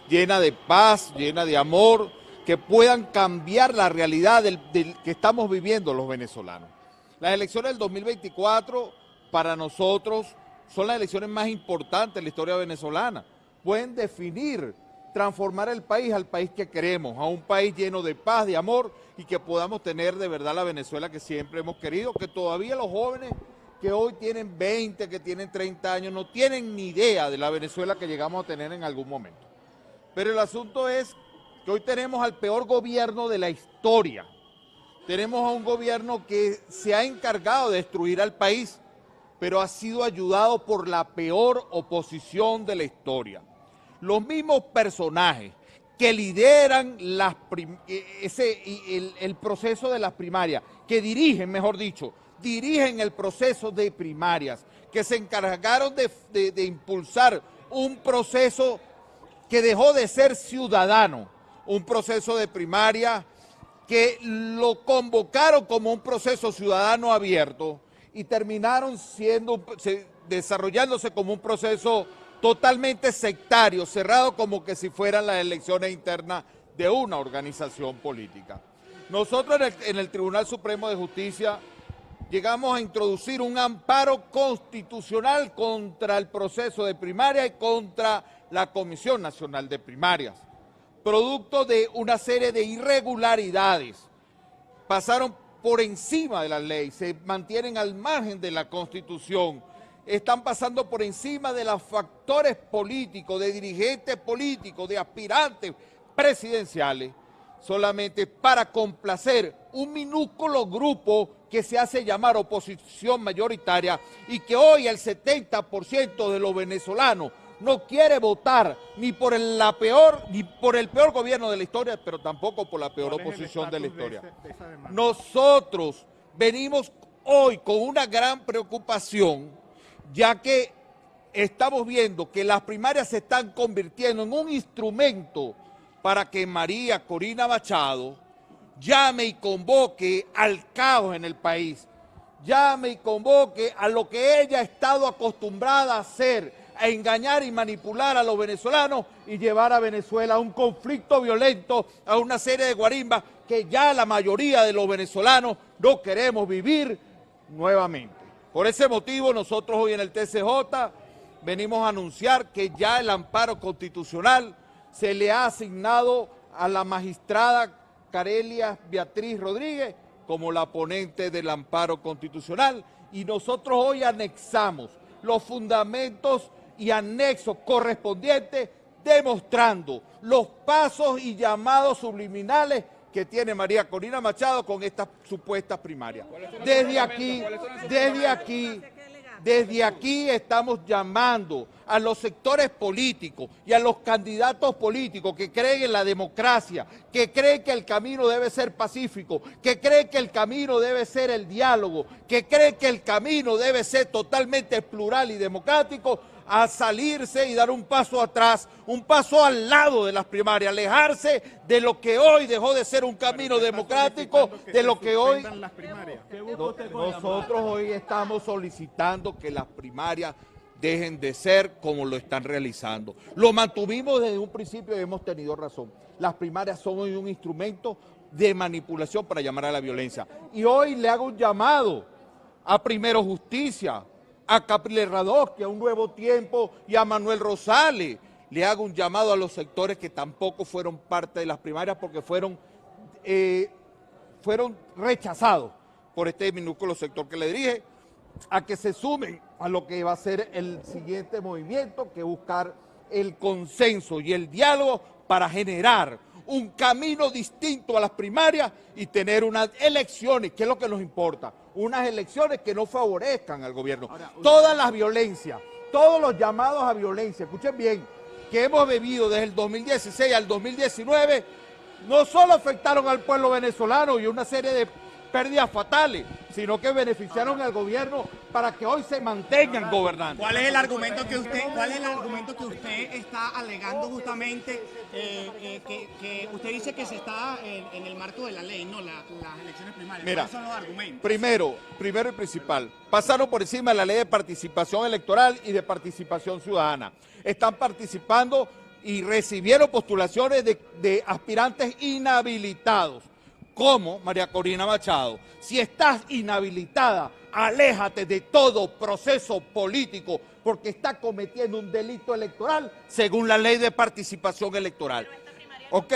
llena de paz, llena de amor, que puedan cambiar la realidad que estamos viviendo los venezolanos. Las elecciones del 2024 para nosotros son las elecciones más importantes de la historia venezolana. Pueden definir, transformar el país al país que queremos, a un país lleno de paz, de amor y que podamos tener de verdad la Venezuela que siempre hemos querido, que todavía los jóvenes que hoy tienen 20, que tienen 30 años, no tienen ni idea de la Venezuela que llegamos a tener en algún momento. Pero el asunto es que hoy tenemos al peor gobierno de la historia. Tenemos a un gobierno que se ha encargado de destruir al país, pero ha sido ayudado por la peor oposición de la historia. Los mismos personajes que lideran el proceso de las primarias, que dirigen, mejor dicho, dirigen el proceso de primarias, que se encargaron de impulsar un proceso que dejó de ser ciudadano, un proceso de primaria que convocaron como un proceso ciudadano abierto y terminaron desarrollándose como un proceso totalmente sectario, cerrado como que si fueran las elecciones internas de una organización política. Nosotros en el Tribunal Supremo de Justicia llegamos a introducir un amparo constitucional contra el proceso de primaria y contra la Comisión Nacional de Primarias, producto de una serie de irregularidades. Pasaron por encima de la ley, se mantienen al margen de la Constitución, están pasando por encima de los factores políticos, de dirigentes políticos, de aspirantes presidenciales, solamente para complacer un minúsculo grupo que se hace llamar oposición mayoritaria y que hoy el 70% de los venezolanos no quiere votar ni por el peor gobierno de la historia, pero tampoco por la peor oposición de la historia. Nosotros venimos hoy con una gran preocupación, ya que estamos viendo que las primarias se están convirtiendo en un instrumento para que María Corina Machado llame y convoque al caos en el país, llame y convoque a lo que ella ha estado acostumbrada a hacer, a engañar y manipular a los venezolanos y llevar a Venezuela a un conflicto violento, a una serie de guarimbas que ya la mayoría de los venezolanos no queremos vivir nuevamente. Por ese motivo nosotros hoy en el TCJ venimos a anunciar que ya el amparo constitucional se le ha asignado a la magistrada Carelia Beatriz Rodríguez como la ponente del amparo constitucional y nosotros hoy anexamos los fundamentos y anexos correspondientes demostrando los pasos y llamados subliminales que tiene María Corina Machado con estas supuestas primarias. Desde aquí estamos llamando a los sectores políticos y a los candidatos políticos que creen en la democracia, que creen que el camino debe ser pacífico, que creen que el camino debe ser el diálogo, que creen que el camino debe ser totalmente plural y democrático, a salirse y dar un paso atrás, un paso al lado de las primarias, alejarse de lo que hoy dejó de ser un camino democrático, de lo que hoy... Nosotros hoy estamos solicitando que las primarias dejen de ser como lo están realizando. Lo mantuvimos desde un principio y hemos tenido razón. Las primarias son hoy un instrumento de manipulación para llamar a la violencia. Y hoy le hago un llamado a Primero Justicia, a Capriles Radosky, a Un Nuevo Tiempo y a Manuel Rosales. Le hago un llamado a los sectores que tampoco fueron parte de las primarias porque fueron rechazados por este minúsculo sector que le dirige, a que se sumen a lo que va a ser el siguiente movimiento, que es buscar el consenso y el diálogo para generar un camino distinto a las primarias y tener unas elecciones, que es lo que nos importa, unas elecciones que no favorezcan al gobierno. Todas las violencias, todos los llamados a violencia, escuchen bien, que hemos vivido desde el 2016 al 2019, no solo afectaron al pueblo venezolano y una serie de pérdidas fatales, sino que beneficiaron al gobierno para que hoy se mantengan gobernando. ¿Cuál es el argumento que usted está alegando justamente que usted dice que se está en el marco de la ley, no las elecciones primarias? Mira, ¿cuáles son los argumentos? Primero y principal, pasaron por encima de la ley de participación electoral y de participación ciudadana. Están participando y recibieron postulaciones de aspirantes inhabilitados, como María Corina Machado. Si estás inhabilitada, aléjate de todo proceso político, porque está cometiendo un delito electoral según la ley de participación electoral. Ok,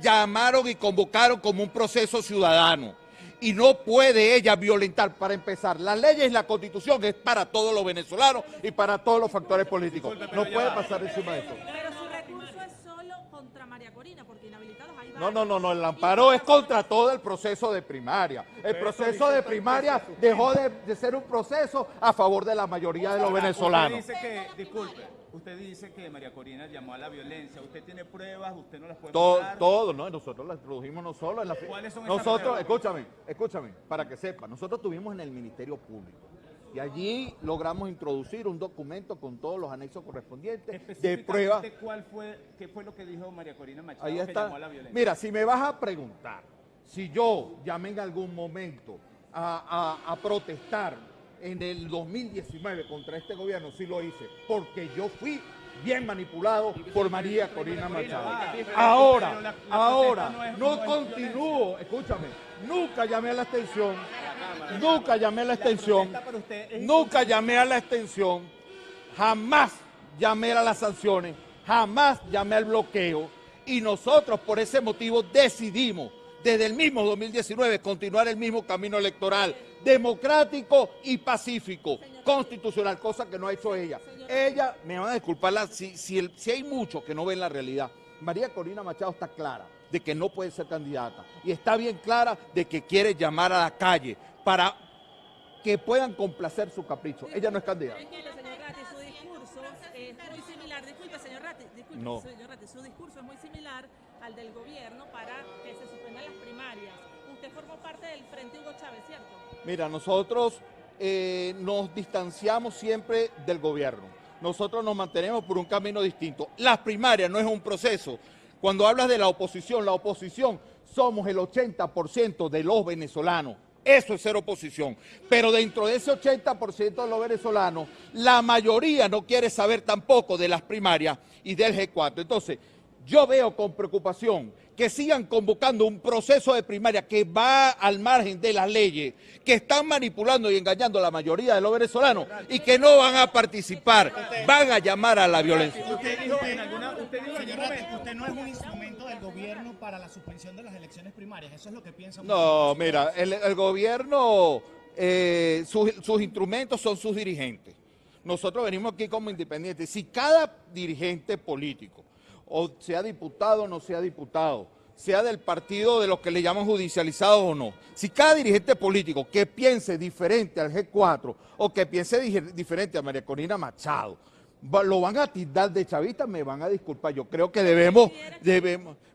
llamaron y convocaron como un proceso ciudadano. Y no puede ella violentar, para empezar, las leyes y la Constitución es para todos los venezolanos y para todos los factores políticos. No puede pasar encima de eso. Pero su recurso es solo contra María Corina, porque inhabilitados hay varios. No, el amparo es contra todo el proceso de primaria. El proceso de primaria dejó de ser un proceso a favor de la mayoría de los venezolanos. Usted dice que María Corina llamó a la violencia. ¿Usted tiene pruebas? ¿Usted no las puede mostrar? Todo, ¿no? Nosotros las produjimos no solo en la... ¿Cuáles son esas Nosotros, pruebas? escúchame, para que sepa, nosotros estuvimos en el Ministerio Público y allí logramos introducir un documento con todos los anexos correspondientes de pruebas. ¿Qué fue lo que dijo María Corina Machado Ahí que está. llamó a la violencia? Mira, si me vas a preguntar si yo llamé en algún momento a protestar en el 2019 contra este gobierno, sí lo hice, porque yo fui bien manipulado por María Corina Machado. Ahora, no continúo, escúchame, nunca llamé a la extensión, jamás llamé a las sanciones, jamás llamé al bloqueo, y nosotros por ese motivo decidimos desde el mismo 2019 continuar el mismo camino electoral, democrático y pacífico, constitucional, cosa que no ha hecho ella. Ella, me van a disculpar si hay muchos que no ven la realidad. María Corina Machado está clara de que no puede ser candidata y está bien clara de que quiere llamar a la calle para que puedan complacer su capricho. Ella no es candidata. Señor Ratti, su discurso es muy similar. Disculpe, señor Ratti, No. señor Ratti, su discurso es muy similar al del gobierno para que se suspendan las primarias. Usted formó parte del Frente Hugo Chávez, ¿cierto? Mira, nosotros nos distanciamos siempre del gobierno. Nosotros nos mantenemos por un camino distinto. Las primarias no es un proceso. Cuando hablas de la oposición somos el 80% de los venezolanos. Eso es ser oposición. Pero dentro de ese 80% de los venezolanos, la mayoría no quiere saber tampoco de las primarias y del G4. Entonces, yo veo con preocupación que sigan convocando un proceso de primaria que va al margen de las leyes, que están manipulando y engañando a la mayoría de los venezolanos y que no van a participar, van a llamar a la violencia. Señor Ratti, usted no es un instrumento del gobierno para la suspensión de las elecciones primarias. Eso es lo que piensa. No, mira, el gobierno, sus instrumentos son sus dirigentes. Nosotros venimos aquí como independientes. Si cada dirigente político, o sea diputado o no sea diputado, sea del partido de los que le llaman judicializados o no, si cada dirigente político que piense diferente al G4 o que piense diferente a María Corina Machado, lo van a tildar de chavista, me van a disculpar. Yo creo que debemos,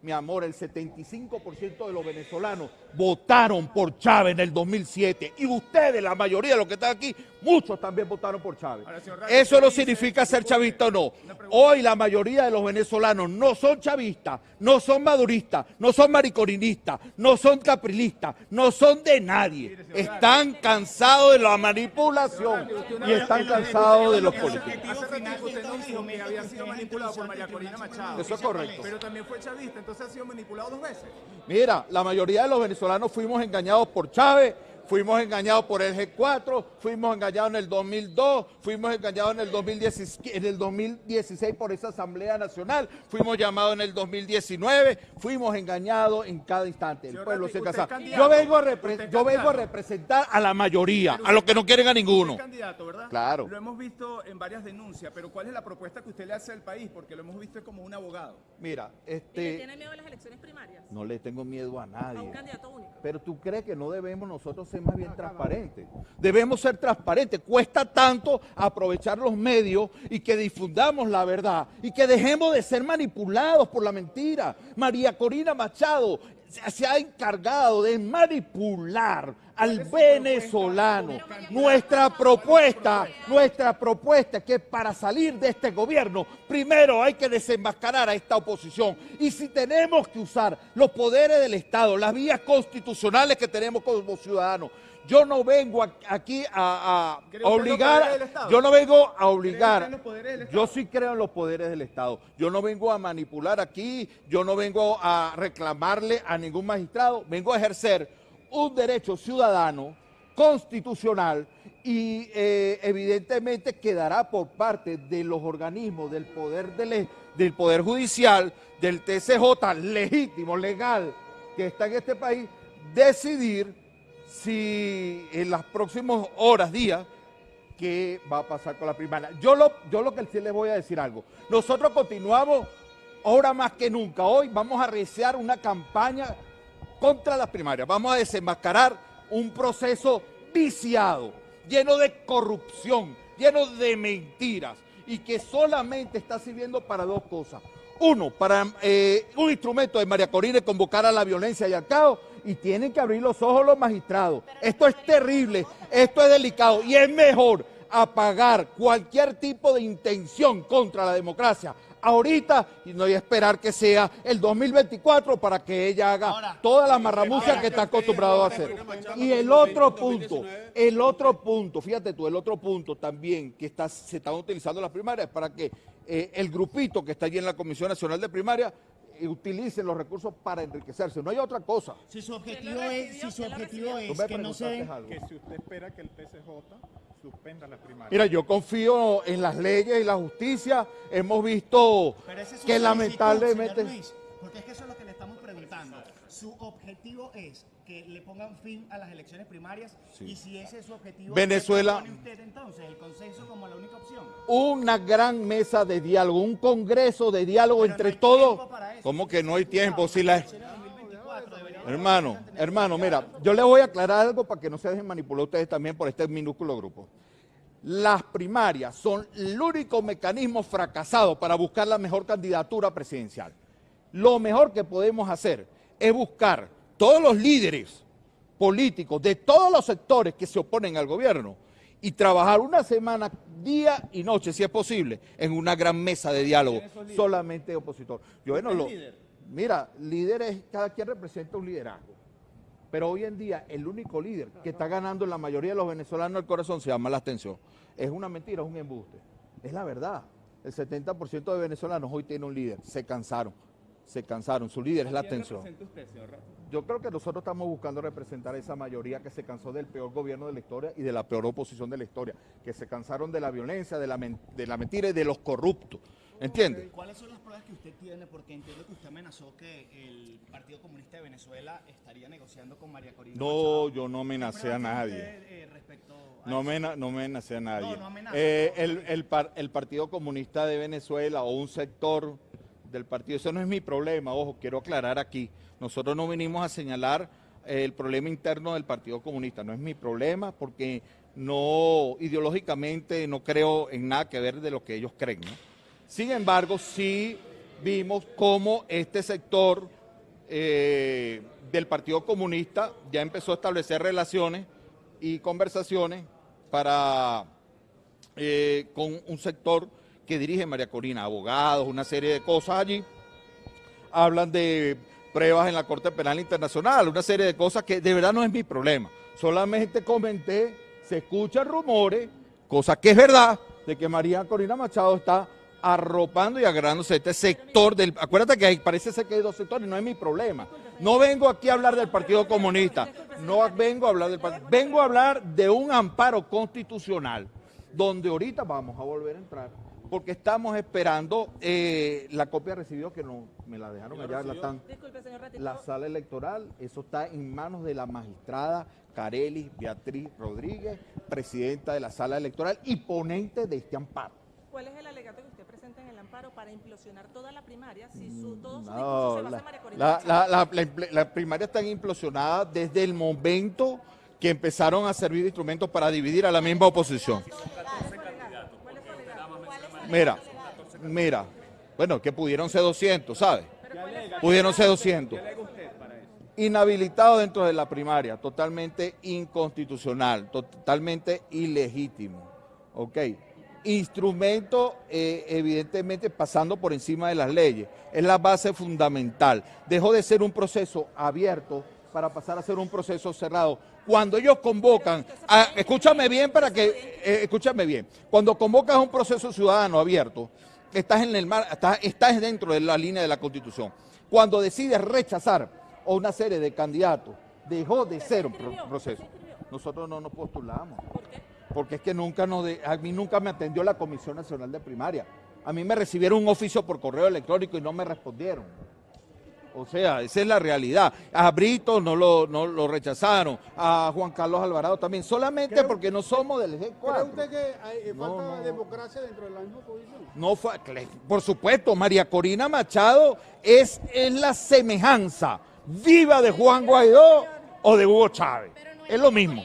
mi amor, el 75% de los venezolanos votaron por Chávez en el 2007 y ustedes, la mayoría de los que están aquí, muchos también votaron por Chávez. Eso no significa ser chavista o no. Hoy la mayoría de los venezolanos no son chavistas, no son maduristas, no son maricorinistas, no son caprilistas, no son de nadie. Están cansados de la manipulación y están cansados de los políticos. Usted nos dijo que había sido manipulado por María Corina Machado. Eso es correcto. Pero también fue chavista, entonces ha sido manipulado 2 veces. Mira, la mayoría de los venezolanos fuimos engañados por Chávez, fuimos engañados por el G4, fuimos engañados en el 2002, fuimos engañados en el 2016 por esa Asamblea Nacional, fuimos llamados en el 2019, fuimos engañados en cada instante. El pueblo se casa. Yo vengo a representar a la mayoría, a los que no quieren a ninguno. Usted es candidato, ¿verdad? Claro. Lo hemos visto en varias denuncias, pero ¿cuál es la propuesta que usted le hace al país? Porque lo hemos visto como un abogado. Mira, ¿Y le tiene miedo a las elecciones primarias? no le tengo miedo a A un nadie. candidato único. Pero tú crees que no debemos nosotros ser más bien transparentes. Debemos ser transparentes. Cuesta tanto aprovechar los medios y que difundamos la verdad y que dejemos de ser manipulados por la mentira. María Corina Machado se ha encargado de manipular al venezolano. Nuestra propuesta es que para salir de este gobierno, primero hay que desenmascarar a esta oposición. Y si tenemos que usar los poderes del Estado, las vías constitucionales que tenemos como ciudadanos, Yo no vengo aquí a ¿Cree usted en los obligar, poderes del Estado? yo no vengo a ¿Cree obligar, usted en los poderes del yo Estado? sí creo en los poderes del Estado. Yo no vengo a manipular aquí, yo no vengo a reclamarle a ningún magistrado, vengo a ejercer un derecho ciudadano constitucional y evidentemente quedará por parte de los organismos del Poder Judicial, del TCJ legítimo, legal, que está en este país, decidir si en las próximas horas, días, qué va a pasar con la primaria. Yo lo que sí les voy a decir algo. Nosotros continuamos ahora más que nunca. Hoy vamos a realizar una campaña contra las primarias. Vamos a desenmascarar un proceso viciado, lleno de corrupción, lleno de mentiras y que solamente está sirviendo para dos cosas. Uno, para un instrumento de María Corina convocar a la violencia y al caos, y tienen que abrir los ojos los magistrados. Esto es terrible, esto es delicado y es mejor apagar cualquier tipo de intención contra la democracia ahorita y no hay esperar que sea el 2024 para que ella haga toda la marramucia que está acostumbrado a hacer. Y el otro punto, fíjate tú, el otro punto también que se están utilizando las primarias para que el grupito que está allí en la Comisión Nacional de Primaria utilicen los recursos para enriquecerse. No hay otra cosa. Si su objetivo es que no se den... Que si usted espera que el TCJ suspenda las primarias. Mira, yo confío en las leyes y la justicia. Hemos visto Pero esa es su que solicitud, lamentablemente... señor Luis, porque es que eso es lo que le estamos preguntando. Su objetivo es que le pongan fin a las elecciones primarias y si ese es su objetivo, Venezuela... ¿qué propone usted entonces? ¿El consenso como la única opción? Una gran mesa de diálogo, un congreso de diálogo Pero entre no hay todos. tiempo para eso. ¿Cómo que no hay tiempo? Si la... Elecciones 2024 deberían- Hermano, mira, yo le voy a aclarar algo para que no se dejen manipular ustedes también por este minúsculo grupo. Las primarias son el único mecanismo fracasado para buscar la mejor candidatura presidencial. Lo mejor que podemos hacer es buscar todos los líderes políticos de todos los sectores que se oponen al gobierno y trabajar una semana, día y noche, si es posible, en una gran mesa de diálogo, solamente opositor. Mira, líder es, cada quien representa un liderazgo, pero hoy en día el único líder que está ganando en la mayoría de los venezolanos el corazón se llama la abstención. Es una mentira, es un embuste, es la verdad. El 70% de venezolanos hoy tiene un líder, se cansaron, su líder es la abstención. ¿Quién representa usted, señor Rato? Yo creo que nosotros estamos buscando representar a esa mayoría que se cansó del peor gobierno de la historia y de la peor oposición de la historia, que se cansaron de la violencia, de la mentira y de los corruptos. ¿Entiendes? ¿Cuáles son las pruebas que usted tiene? Porque entiendo que usted amenazó que el Partido Comunista de Venezuela estaría negociando con María Corina No, Machado. yo no amenacé a ¿Qué pruebas nadie. tiene usted, respecto a No eso? me amenacé a nadie. No amenaza. El Partido Comunista de Venezuela o un sector del partido, eso no es mi problema, ojo, quiero aclarar aquí. Nosotros no venimos a señalar el problema interno del Partido Comunista, no es mi problema porque no, ideológicamente no creo en nada que ver de lo que ellos creen, ¿no? Sin embargo, sí vimos cómo este sector del Partido Comunista ya empezó a establecer relaciones y conversaciones con un sector que dirige María Corina, abogados, una serie de cosas allí. Hablan de pruebas en la Corte Penal Internacional, una serie de cosas que de verdad no es mi problema. Solamente comenté, se escuchan rumores, cosa que es verdad, de que María Corina Machado está arropando y agarrándose este sector del... Acuérdate que parece ser que hay dos sectores, no es mi problema. No vengo aquí a hablar del Partido Comunista, no vengo a hablar del partido, vengo a hablar de un amparo constitucional, donde ahorita vamos a volver a entrar, porque estamos esperando la copia recibida que no me la dejaron allá, Disculpe, señor Ratito. la sala electoral, eso está en manos de la magistrada Carelis Beatriz Rodríguez, presidenta de la sala electoral y ponente de este amparo. ¿Cuál es el alegato que usted presenta en el amparo para implosionar toda la primaria si todo su discurso No, se basa en María Corina Machado? la primaria está implosionada desde el momento que empezaron a servir de instrumentos para dividir a la misma oposición. Mira, bueno, que pudieron ser 200, ¿sabes? Pudieron ser 200. ¿Qué alega usted para eso? Inhabilitado dentro de la primaria, totalmente inconstitucional, totalmente ilegítimo, ¿ok? Instrumento, evidentemente, pasando por encima de las leyes, es la base fundamental. Dejó de ser un proceso abierto, para pasar a ser un proceso cerrado. Cuando ellos convocan, escúchame bien escúchame bien, cuando convocas un proceso ciudadano abierto, estás dentro de la línea de la Constitución. Cuando decides rechazar a una serie de candidatos, dejó de ser un proceso. Nosotros no nos postulamos. ¿Por qué? Porque es que a mí nunca me atendió la Comisión Nacional de Primaria. A mí me recibieron un oficio por correo electrónico y no me respondieron. O sea, esa es la realidad. A Brito no lo rechazaron, a Juan Carlos Alvarado también, solamente porque no somos del G4. ¿Cree usted que hay No, falta no. democracia dentro de la misma oposición? No fue, por supuesto, María Corina Machado es la semejanza viva de Juan Guaidó o de Hugo Chávez. Es lo mismo.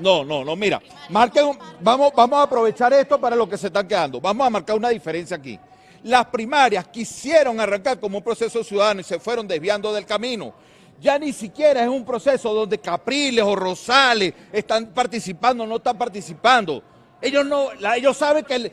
No, mira, vamos a aprovechar esto para lo que se están quedando. Vamos a marcar una diferencia aquí. Las primarias quisieron arrancar como un proceso ciudadano y se fueron desviando del camino. Ya ni siquiera es un proceso donde Capriles o Rosales están participando o no están participando. Ellos saben que,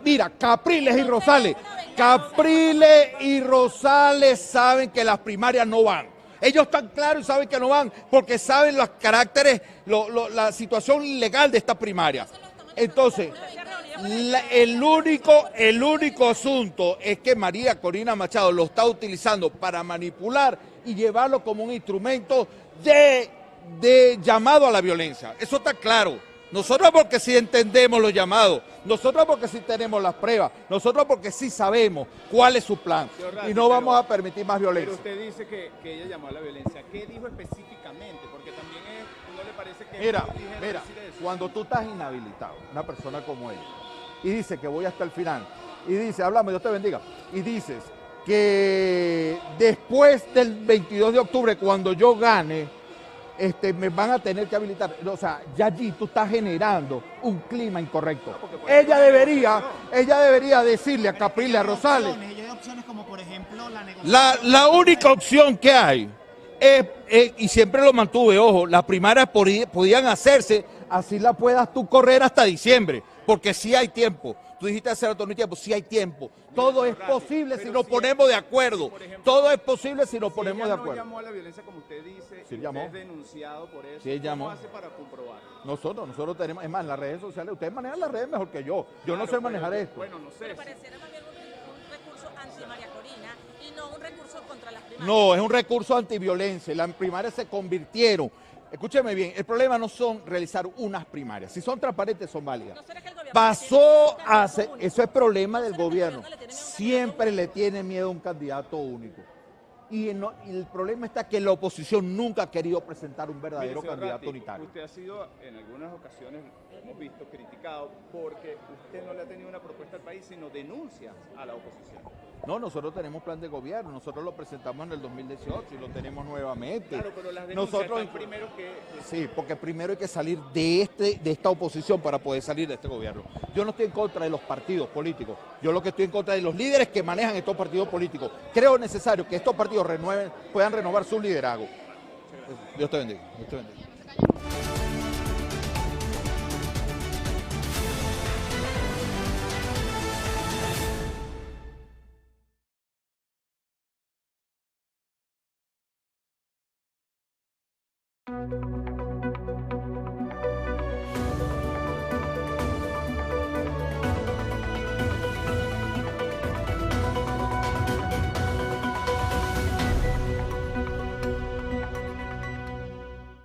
mira, Capriles y Rosales saben que las primarias no van. Ellos están claros y saben que no van porque saben los caracteres, la situación legal de esta primaria. Entonces, el único asunto es que María Corina Machado lo está utilizando para manipular y llevarlo como un instrumento de llamado a la violencia. Eso está claro. Nosotros porque sí entendemos los llamados, nosotros porque sí tenemos las pruebas, nosotros porque sí sabemos cuál es su plan y no vamos a permitir más violencia. Pero usted dice que ella llamó a la violencia. ¿Qué dijo específicamente? Porque también no le parece que... Mira, decir eso. cuando tú estás inhabilitado, una persona como ella, y dice que voy hasta el final, y dice, hablamos, Dios te bendiga, y dices que después del 22 de octubre, cuando yo gane, me van a tener que habilitar. O sea, ya allí tú estás generando un clima incorrecto. Ella debería decirle a Capriles, a Rosales. Hay opciones como, por ejemplo, la negociación. La única opción que hay y siempre lo mantuve, ojo, las primarias podían hacerse, así la puedas tú correr hasta diciembre, porque sí hay tiempo. Tú dijiste hace rato, no hay tiempo, sí hay tiempo. Todo es posible si nos ponemos de acuerdo. Todo es posible si nos ponemos de acuerdo. Si ella no llamó a la violencia como usted dice, Sí, usted llamó. es denunciado por eso, Sí, llamó. ¿cómo hace para comprobar? Nosotros tenemos, es más, las redes sociales, ustedes manejan las redes mejor que yo. Yo no Claro, sé manejar pero, esto. Bueno, no sé. Pero pareciera más bien un recurso anti-María Corina y no un recurso contra las primarias. No, es un recurso antiviolencia. Las primarias se convirtieron. Escúcheme bien, el problema no son realizar unas primarias. Si son transparentes, son válidas. ¿No será que el gobierno Pasó le tiene miedo a un ser, candidato único? eso es problema ¿No del será que el gobierno. gobierno le tiene miedo a un Siempre candidato le tiene miedo a un candidato único. Y el problema está que la oposición nunca ha querido presentar un verdadero Mire, señor candidato Ratti, unitario. usted ha sido en algunas ocasiones, hemos visto, criticado porque usted no le ha tenido una propuesta al país, sino denuncias a la oposición. No, nosotros tenemos plan de gobierno, nosotros lo presentamos en el 2018 y lo tenemos nuevamente. Claro, pero las denuncias Nosotros, están primero que... sí, porque primero hay que salir de esta oposición para poder salir de este gobierno. Yo no estoy en contra de los partidos políticos, yo lo que estoy en contra de los líderes que manejan estos partidos políticos. Creo necesario que estos partidos puedan renovar su liderazgo. Dios te bendiga, Dios te bendiga.